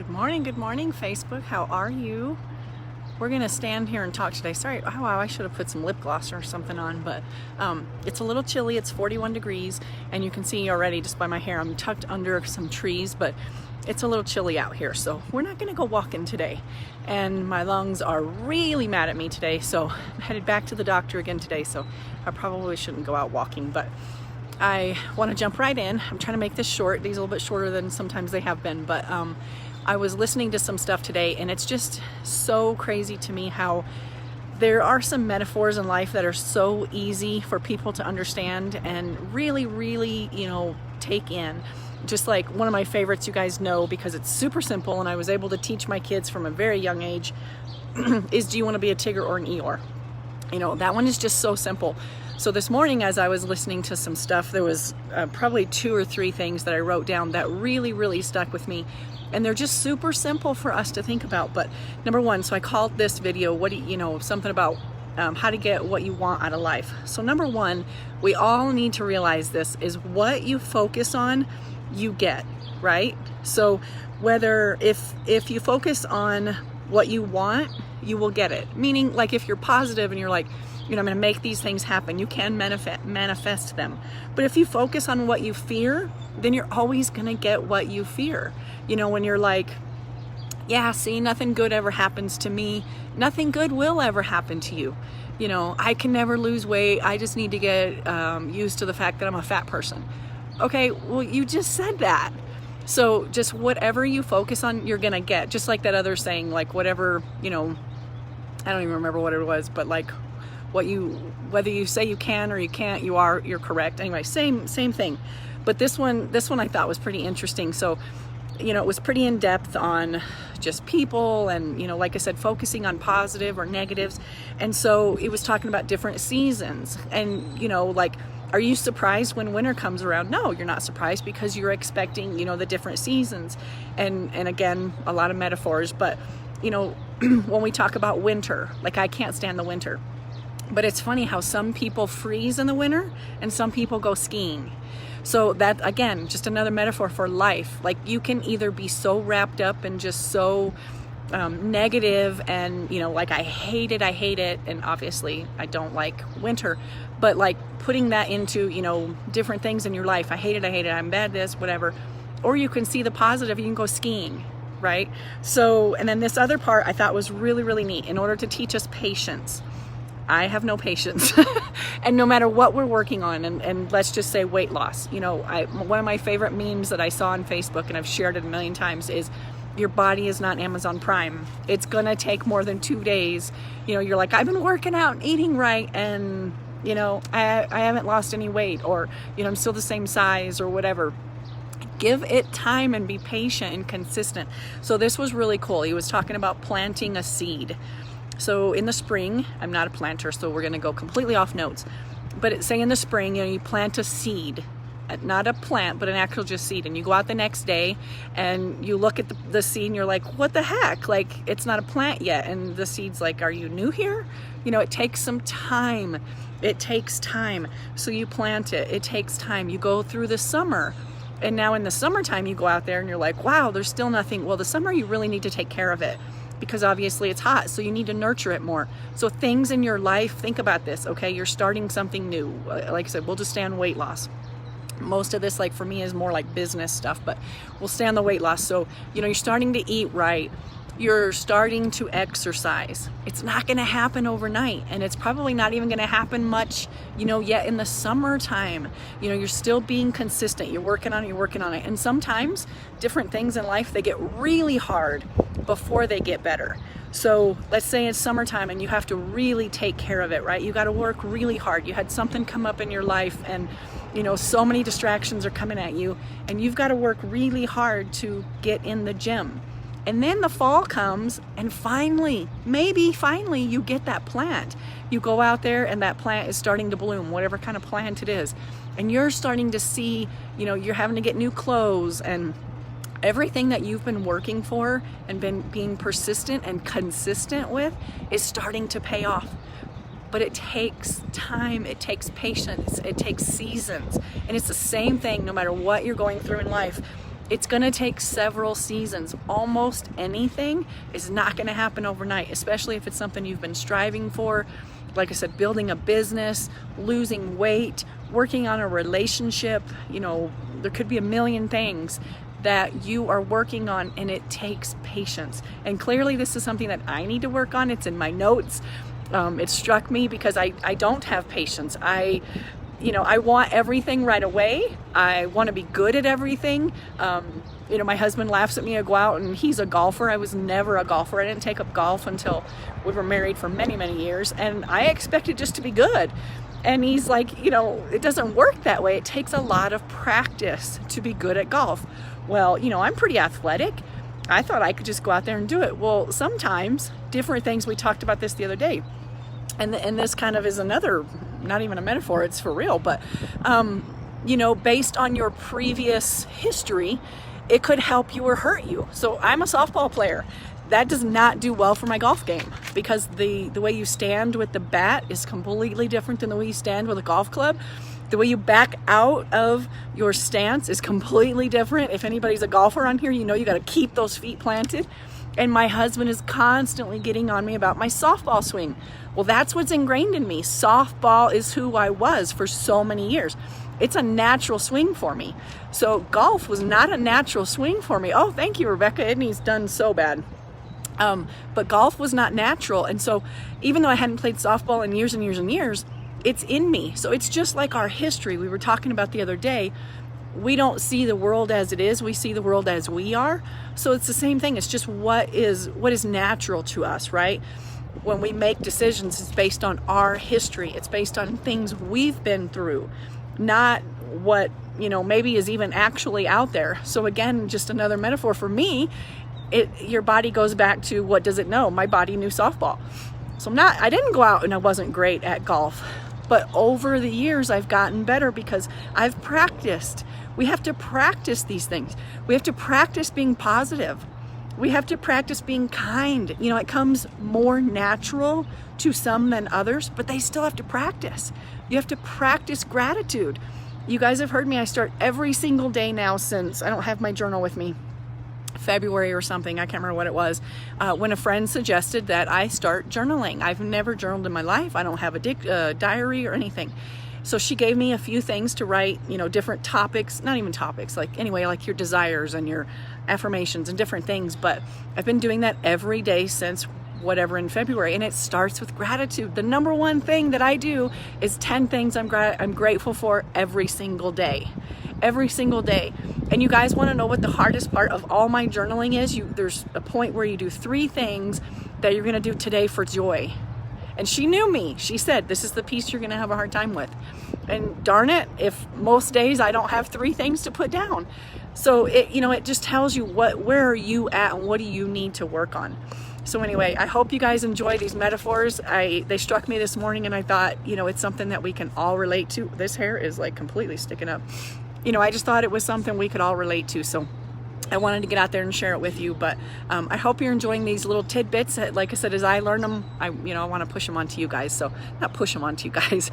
Good morning, Facebook. How are you? We're gonna stand here and talk today. Sorry, oh wow, I should have put some lip gloss or something on, but it's a little chilly. It's 41 degrees, and you can see already just by my hair, I'm tucked under some trees, but it's a little chilly out here, so we're not gonna go walking today. And my lungs are really mad at me today, so I'm headed back to the doctor again today, so I probably shouldn't go out walking, but I want to jump right in. I'm trying to make this short. These are a little bit shorter than sometimes they have been, but I was listening to some stuff today, and it's just so crazy to me how there are some metaphors in life that are so easy for people to understand and really, take in. Just like one of my favorites, you guys know, because it's super simple and I was able to teach my kids from a very young age, is do you want to be a Tigger or an Eeyore? That one is just so simple. So this morning, as I was listening to some stuff, there was probably 2 or 3 things that I wrote down that really stuck with me. And they're just super simple for us to think about. But number one, so I called this video, something about how to get what you want out of life. So number one, we all need to realize this is what you focus on, you get, right? So whether if you focus on what you want, you will get it. Meaning, like, if you're positive and you're like, I'm going to make these things happen, you can manifest them. But if you focus on what you fear, then you're always going to get what you fear. When you're like, yeah, see, nothing good ever happens to me, nothing good will ever happen to you. I can never lose weight. I just need to get used to the fact that I'm a fat person. Okay, well, you just said that. So just whatever you focus on, you're going to get. Just like that other saying, like whatever, I don't even remember what it was, but like, whether you say you can or you can't, you're correct. Anyway, same thing. But this one I thought was pretty interesting. So, it was pretty in depth on just people and, like I said, focusing on positive or negatives. And so it was talking about different seasons and, like, are you surprised when winter comes around? No, you're not surprised because you're expecting, the different seasons. And again, a lot of metaphors, but, when we talk about winter, like I can't stand the winter. But it's funny how some people freeze in the winter and some people go skiing. So that, again, just another metaphor for life. Like, you can either be so wrapped up and just so negative and, like, I hate it. And obviously I don't like winter, but like putting that into, different things in your life. I hate it. I'm bad at this, whatever. Or you can see the positive. You can go skiing, right? So, and then this other part I thought was really neat in order to teach us patience. I have no patience. And no matter what we're working on, and let's just say weight loss, one of my favorite memes that I saw on Facebook, and I've shared it a million times, is your body is not Amazon Prime. It's gonna take more than 2 days. You're like, I've been working out and eating right, and I haven't lost any weight, or I'm still the same size or whatever. Give it time and be patient and consistent. So this was really cool. He was talking about planting a seed. So in the spring, I'm not a planter, so we're going to go completely off notes. But say in the spring, you plant a seed, not a plant, but an actual just seed. And you go out the next day and you look at the seed and you're like, what the heck? Like, it's not a plant yet. And the seed's like, are you new here? It takes some time. It takes time. So you plant it. It takes time. You go through the summer. And now in the summertime, you go out there and you're like, wow, there's still nothing. Well, the summer, you really need to take care of it, because obviously it's hot, so you need to nurture it more. So things in your life, think about this, okay? You're starting something new. Like I said, we'll just stay on weight loss. Most of this, like for me, is more like business stuff, but we'll stay on the weight loss. So, you're starting to eat right. You're starting to exercise. It's not gonna happen overnight, and it's probably not even gonna happen much, yet in the summertime. You're still being consistent. You're working on it. And sometimes different things in life, they get really hard before they get better. So let's say it's summertime and you have to really take care of it, right? You got to work really hard. You had something come up in your life and, so many distractions are coming at you, and you've got to work really hard to get in the gym. And then the fall comes and finally you get that plant. You go out there and that plant is starting to bloom, whatever kind of plant it is. And you're starting to see, you're having to get new clothes, and everything that you've been working for and been being persistent and consistent with is starting to pay off. But it takes time, it takes patience, it takes seasons. And it's the same thing no matter what you're going through in life. It's going to take several seasons. Almost anything is not going to happen overnight, especially if it's something you've been striving for. Like I said, building a business, losing weight, working on a relationship, you know, there could be a million things that you are working on, and it takes patience. And clearly this is something that I need to work on. It's in my notes. It struck me because I don't have patience. I want everything right away. I want to be good at everything. You know, my husband laughs at me. I go out and he's a golfer. I was never a golfer. I didn't take up golf until we were married for many, many years. And I expected just to be good. And he's like, you know, it doesn't work that way. It takes a lot of practice to be good at golf. Well, you know, I'm pretty athletic. I thought I could just go out there and do it. Well, sometimes different things, we talked about this the other day. And this kind of is another, not even a metaphor, it's for real. But, you know, based on your previous history, it could help you or hurt you. So I'm a softball player. That does not do well for my golf game because the way you stand with the bat is completely different than the way you stand with a golf club. The way you back out of your stance is completely different. If anybody's a golfer on here, you know you got to keep those feet planted. And my husband is constantly getting on me about my softball swing. Well, that's what's ingrained in me. Softball is who I was for so many years. It's a natural swing for me. So golf was not a natural swing for me. Oh, thank you, Rebecca. Edney's done so bad. But golf was not natural. And so even though I hadn't played softball in years and years and years, it's in me. So it's just like our history we were talking about the other day. We don't see the world as it is. We see the world as we are. So it's the same thing. It's just what is natural to us, right? When we make decisions, it's based on our history. It's based on things we've been through, not what, you know, maybe is even actually out there. So again, just another metaphor for me, your body goes back to what does it know? My body knew softball. So I didn't go out and I wasn't great at golf, but over the years I've gotten better because I've practiced. We have to practice these things. We have to practice being positive. We have to practice being kind. You know, it comes more natural to some than others, but they still have to practice. You have to practice gratitude. You guys have heard me. I start every single day now since, I don't have my journal with me, February or something, I can't remember what it was, when a friend suggested that I start journaling. I've never journaled in my life. I don't have a diary or anything. So she gave me a few things to write, you know, different topics, not even topics, like anyway, like your desires and your affirmations and different things. But I've been doing that every day since whatever in February, and it starts with gratitude. The number one thing that I do is 10 things I'm grateful for every single day. Every single day. And you guys want to know what the hardest part of all my journaling is? There's a point where you do 3 things that you're going to do today for joy. And she knew me. She said, this is the piece you're going to have a hard time with. And darn it, if most days I don't have 3 things to put down. So it just tells you where are you at and what do you need to work on. So anyway, I hope you guys enjoy these metaphors. They struck me this morning and I thought, it's something that we can all relate to. This hair is like completely sticking up. I just thought it was something we could all relate to. So I wanted to get out there and share it with you, but I hope you're enjoying these little tidbits. Like I said, as I learn them, I want to push them onto you guys. So not push them onto you guys,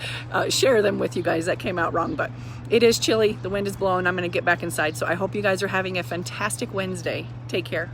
share them with you guys. That came out wrong, but it is chilly. The wind is blowing. I'm going to get back inside. So I hope you guys are having a fantastic Wednesday. Take care.